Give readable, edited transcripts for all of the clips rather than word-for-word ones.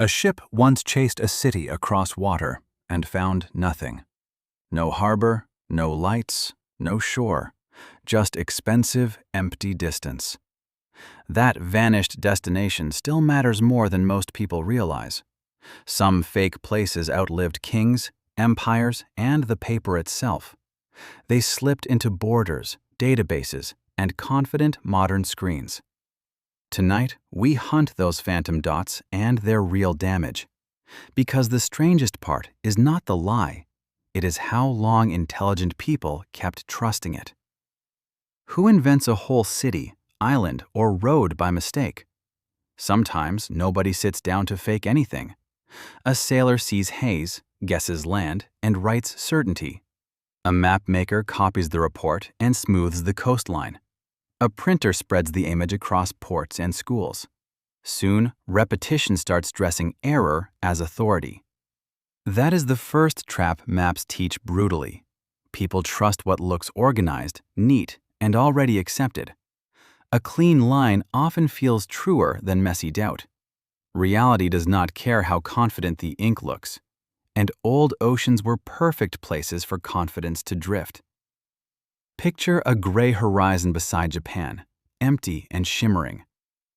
A ship once chased a city across water and found nothing. No harbor, no lights, no shore, just expensive, empty distance. That vanished destination still matters more than most people realize. Some fake places outlived kings, empires, and the paper itself. They slipped into borders, databases, and confident modern screens. Tonight, we hunt those phantom dots and their real damage. Because the strangest part is not the lie, it is how long intelligent people kept trusting it. Who invents a whole city, island, or road by mistake? Sometimes nobody sits down to fake anything. A sailor sees haze, guesses land, and writes certainty. A map maker copies the report and smooths the coastline. A printer spreads the image across ports and schools. Soon, repetition starts dressing error as authority. That is the first trap maps teach brutally. People trust what looks organized, neat, and already accepted. A clean line often feels truer than messy doubt. Reality does not care how confident the ink looks, and old oceans were perfect places for confidence to drift. Picture a gray horizon beside Japan, empty and shimmering.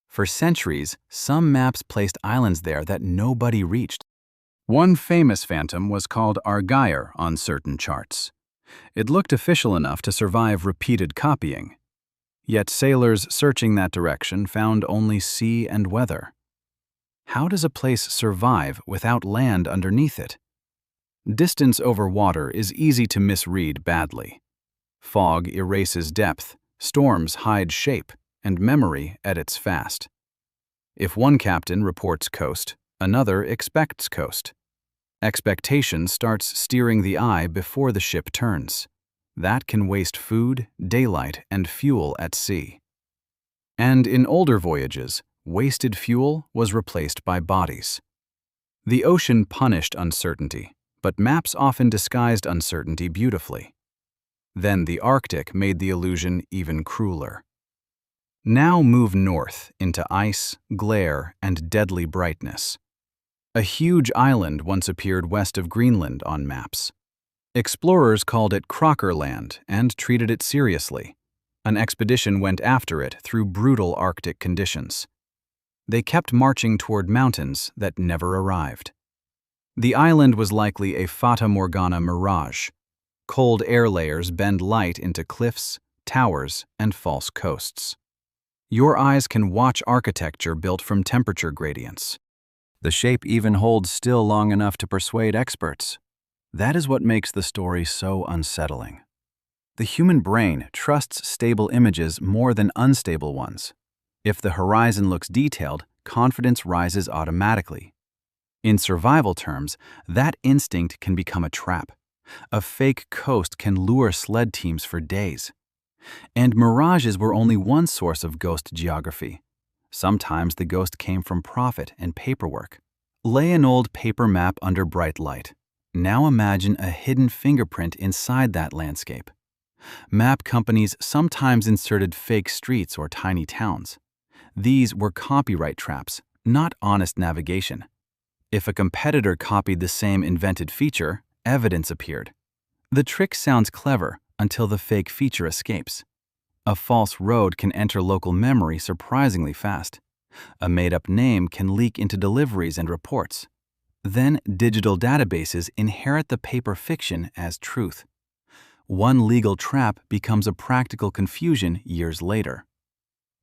For centuries, some maps placed islands there that nobody reached. One famous phantom was called Argyre on certain charts. It looked official enough to survive repeated copying. Yet sailors searching that direction found only sea and weather. How does a place survive without land underneath it? Distance over water is easy to misread badly. Fog erases depth, storms hide shape, and memory edits fast. If one captain reports coast, another expects coast. Expectation starts steering the eye before the ship turns. That can waste food, daylight, and fuel at sea. And in older voyages, wasted fuel was replaced by bodies. The ocean punished uncertainty, but maps often disguised uncertainty beautifully. Then the Arctic made the illusion even crueler. Now move north into ice, glare, and deadly brightness. A huge island once appeared west of Greenland on maps. Explorers called it Crocker Land and treated it seriously. An expedition went after it through brutal Arctic conditions. They kept marching toward mountains that never arrived. The island was likely a Fata Morgana mirage. Cold air layers bend light into cliffs, towers, and false coasts. Your eyes can watch architecture built from temperature gradients. The shape even holds still long enough to persuade experts. That is what makes the story so unsettling. The human brain trusts stable images more than unstable ones. If the horizon looks detailed, confidence rises automatically. In survival terms, that instinct can become a trap. A fake coast can lure sled teams for days. And mirages were only one source of ghost geography. Sometimes the ghost came from profit and paperwork. Lay an old paper map under bright light. Now imagine a hidden fingerprint inside that landscape. Map companies sometimes inserted fake streets or tiny towns. These were copyright traps, not honest navigation. If a competitor copied the same invented feature, evidence appeared. The trick sounds clever until the fake feature escapes. A false road can enter local memory surprisingly fast. A made-up name can leak into deliveries and reports. Then digital databases inherit the paper fiction as truth. One legal trap becomes a practical confusion years later.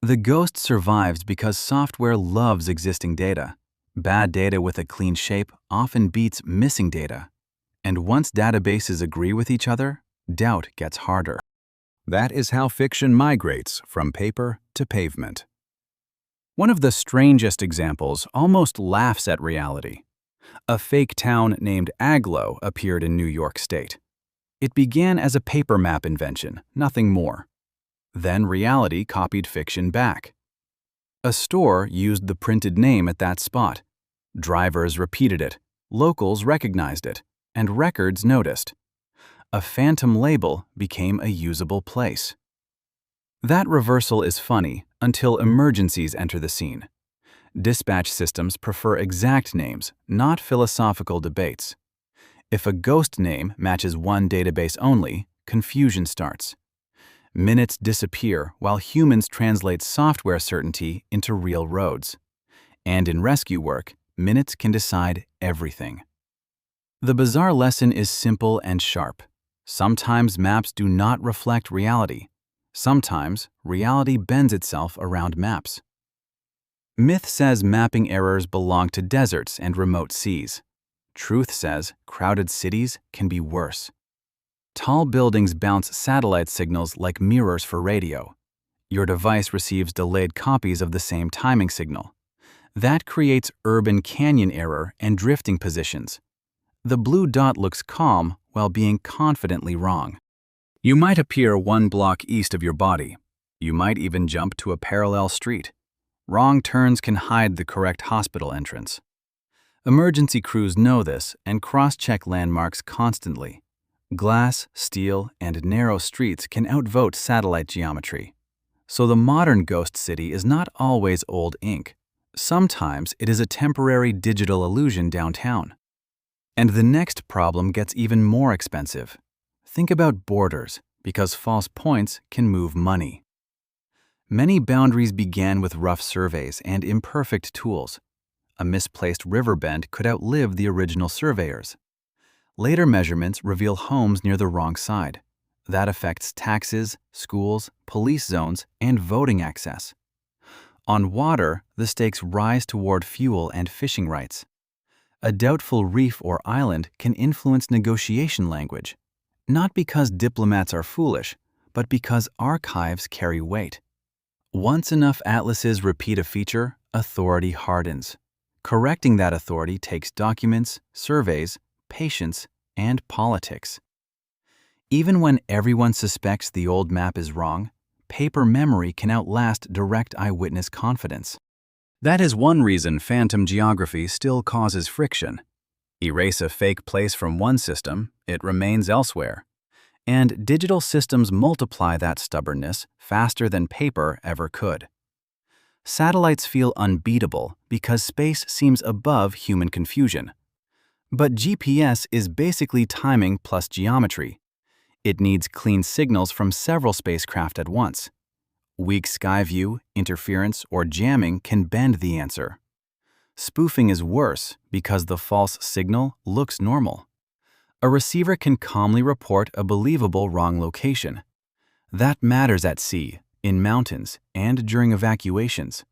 The ghost survives because software loves existing data. Bad data with a clean shape often beats missing data. And once databases agree with each other, doubt gets harder. That is how fiction migrates from paper to pavement. One of the strangest examples almost laughs at reality. A fake town named Agloe appeared in New York State. It began as a paper map invention, nothing more. Then reality copied fiction back. A store used the printed name at that spot. Drivers repeated it, locals recognized it, and records noticed. A phantom label became a usable place. That reversal is funny until emergencies enter the scene. Dispatch systems prefer exact names, not philosophical debates. If a ghost name matches one database only, confusion starts. Minutes disappear while humans translate software certainty into real roads. And in rescue work, minutes can decide everything. The bizarre lesson is simple and sharp. Sometimes maps do not reflect reality. Sometimes reality bends itself around maps. Myth says mapping errors belong to deserts and remote seas. Truth says crowded cities can be worse. Tall buildings bounce satellite signals like mirrors for radio. Your device receives delayed copies of the same timing signal. That creates urban canyon error and drifting positions. The blue dot looks calm while being confidently wrong. You might appear 1 block east of your body. You might even jump to a parallel street. Wrong turns can hide the correct hospital entrance. Emergency crews know this and cross-check landmarks constantly. Glass, steel, and narrow streets can outvote satellite geometry. So the modern ghost city is not always old ink. Sometimes it is a temporary digital illusion downtown. And the next problem gets even more expensive. Think about borders, because false points can move money. Many boundaries began with rough surveys and imperfect tools. A misplaced river bend could outlive the original surveyors. Later measurements reveal homes near the wrong side. That affects taxes, schools, police zones, and voting access. On water, the stakes rise toward fuel and fishing rights. A doubtful reef or island can influence negotiation language, not because diplomats are foolish, but because archives carry weight. Once enough atlases repeat a feature, authority hardens. Correcting that authority takes documents, surveys, patience, and politics. Even when everyone suspects the old map is wrong, paper memory can outlast direct eyewitness confidence. That is one reason phantom geography still causes friction. Erase a fake place from one system, it remains elsewhere. And digital systems multiply that stubbornness faster than paper ever could. Satellites feel unbeatable because space seems above human confusion. But GPS is basically timing plus geometry. It needs clean signals from several spacecraft at once. Weak sky view, interference, or jamming can bend the answer. Spoofing is worse because the false signal looks normal. A receiver can calmly report a believable wrong location. That matters at sea, in mountains, and during evacuations.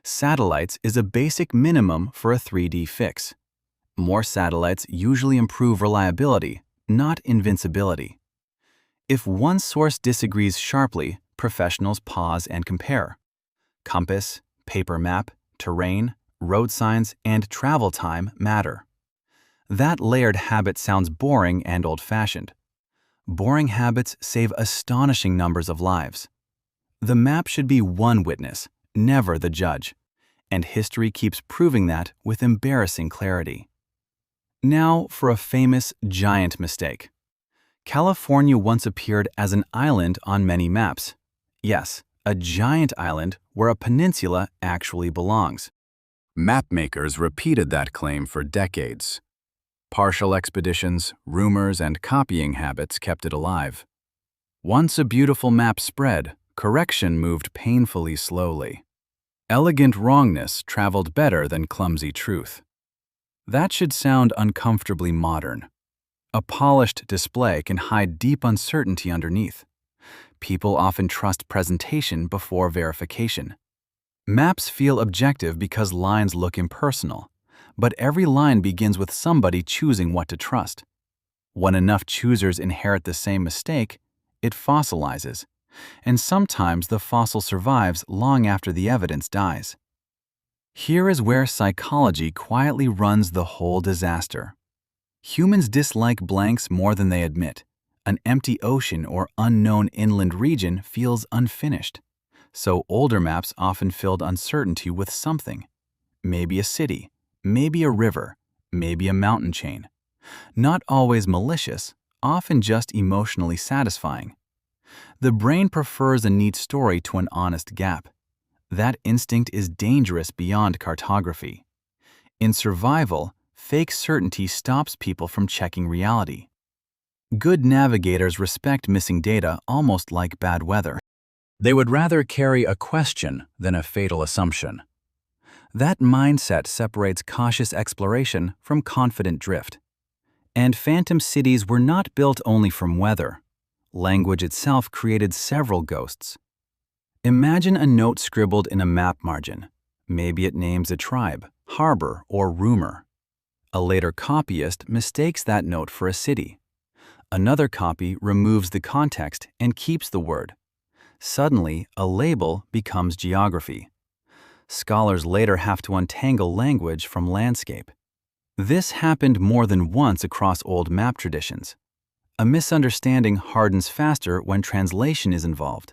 Satellites is a basic minimum for a 3D fix. More satellites usually improve reliability, not invincibility. If one source disagrees sharply, professionals pause and compare. Compass, paper map, terrain, road signs, and travel time matter. That layered habit sounds boring and old-fashioned. Boring habits save astonishing numbers of lives. The map should be one witness, never the judge, and history keeps proving that with embarrassing clarity. Now for a famous giant mistake. California once appeared as an island on many maps. Yes, a giant island where a peninsula actually belongs. Mapmakers repeated that claim for decades. Partial expeditions, rumors, and copying habits kept it alive. Once a beautiful map spread, correction moved painfully slowly. Elegant wrongness traveled better than clumsy truth. That should sound uncomfortably modern. A polished display can hide deep uncertainty underneath. People often trust presentation before verification. Maps feel objective because lines look impersonal, but every line begins with somebody choosing what to trust. When enough choosers inherit the same mistake, it fossilizes, and sometimes the fossil survives long after the evidence dies. Here is where psychology quietly runs the whole disaster. Humans dislike blanks more than they admit. An empty ocean or unknown inland region feels unfinished. So older maps often filled uncertainty with something. Maybe a city, maybe a river, maybe a mountain chain. Not always malicious, often just emotionally satisfying. The brain prefers a neat story to an honest gap. That instinct is dangerous beyond cartography. In survival, fake certainty stops people from checking reality. Good navigators respect missing data almost like bad weather. They would rather carry a question than a fatal assumption. That mindset separates cautious exploration from confident drift. And phantom cities were not built only from weather. Language itself created several ghosts. Imagine a note scribbled in a map margin. Maybe it names a tribe, harbor, or rumor. A later copyist mistakes that note for a city. Another copy removes the context and keeps the word. Suddenly, a label becomes geography. Scholars later have to untangle language from landscape. This happened more than once across old map traditions. A misunderstanding hardens faster when translation is involved.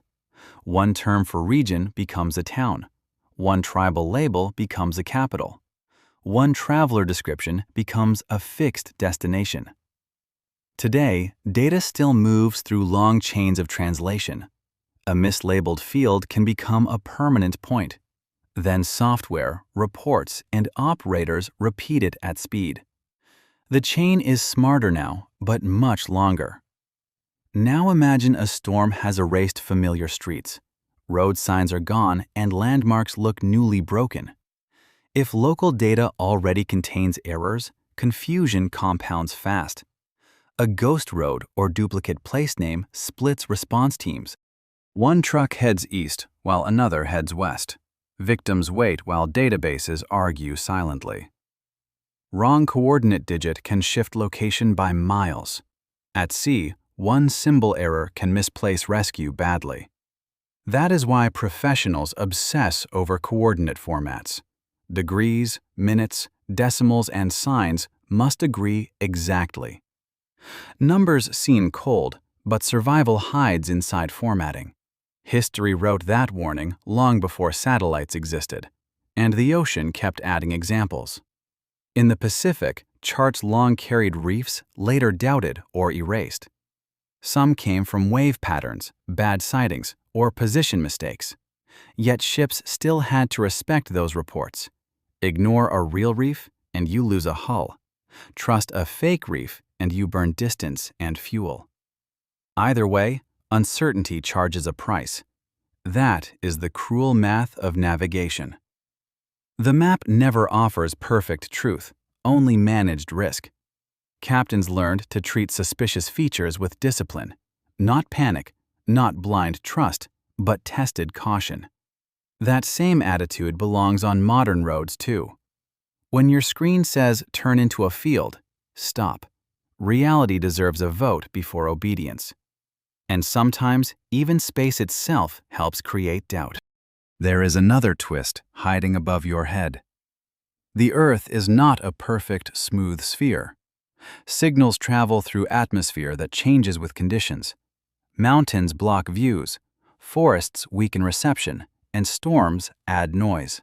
One term for region becomes a town. One tribal label becomes a capital. One traveler description becomes a fixed destination. Today, data still moves through long chains of translation. A mislabeled field can become a permanent point. Then software, reports, and operators repeat it at speed. The chain is smarter now, but much longer. Now imagine a storm has erased familiar streets. Road signs are gone and landmarks look newly broken. If local data already contains errors, confusion compounds fast. A ghost road or duplicate place name splits response teams. One truck heads east while another heads west. Victims wait while databases argue silently. Wrong coordinate digit can shift location by miles. At sea, one symbol error can misplace rescue badly. That is why professionals obsess over coordinate formats. Degrees, minutes, decimals, and signs must agree exactly. Numbers seem cold, but survival hides inside formatting. History wrote that warning long before satellites existed, and the ocean kept adding examples. In the Pacific, charts long carried reefs later doubted or erased. Some came from wave patterns, bad sightings, or position mistakes. Yet ships still had to respect those reports. Ignore a real reef, and you lose a hull. Trust a fake reef, and you burn distance and fuel. Either way, uncertainty charges a price. That is the cruel math of navigation. The map never offers perfect truth, only managed risk. Captains learned to treat suspicious features with discipline, not panic, not blind trust, but tested caution. That same attitude belongs on modern roads too. When your screen says turn into a field, stop. Reality deserves a vote before obedience. And sometimes, even space itself helps create doubt. There is another twist hiding above your head. The Earth is not a perfect, smooth sphere. Signals travel through atmosphere that changes with conditions. Mountains block views, forests weaken reception, and storms add noise.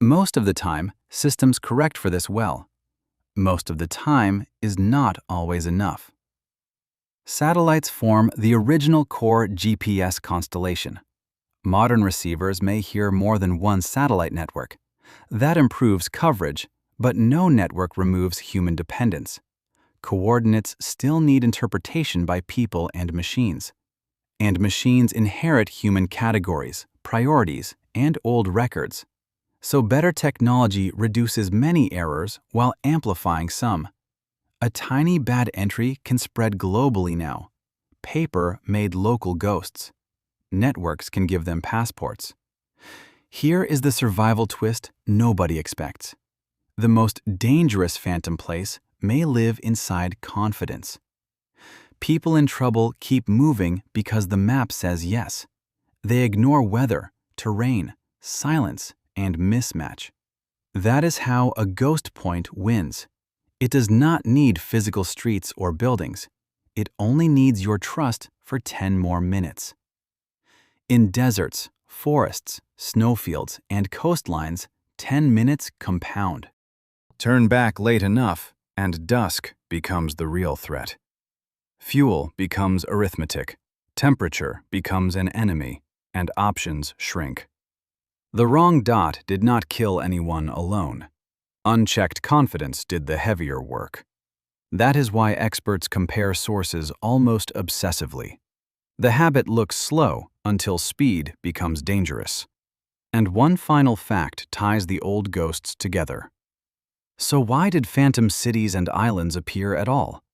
Most of the time, systems correct for this well. Most of the time is not always enough. Satellites form the original core GPS constellation. Modern receivers may hear more than one satellite network. That improves coverage, but no network removes human dependence. Coordinates still need interpretation by people and machines. And machines inherit human categories, priorities, and old records. So better technology reduces many errors while amplifying some. A tiny bad entry can spread globally now. Paper made local ghosts. Networks can give them passports. Here is the survival twist nobody expects. The most dangerous phantom place may live inside confidence. People in trouble keep moving because the map says yes. They ignore weather, terrain, silence, and mismatch. That is how a ghost point wins. It does not need physical streets or buildings. It only needs your trust for 10 more minutes. In deserts, forests, snowfields, and coastlines, 10 minutes compound. Turn back late enough, and dusk becomes the real threat. Fuel becomes arithmetic, temperature becomes an enemy, and options shrink. The wrong dot did not kill anyone alone. Unchecked confidence did the heavier work. That is why experts compare sources almost obsessively. The habit looks slow until speed becomes dangerous. And one final fact ties the old ghosts together. So why did phantom cities and islands appear at all?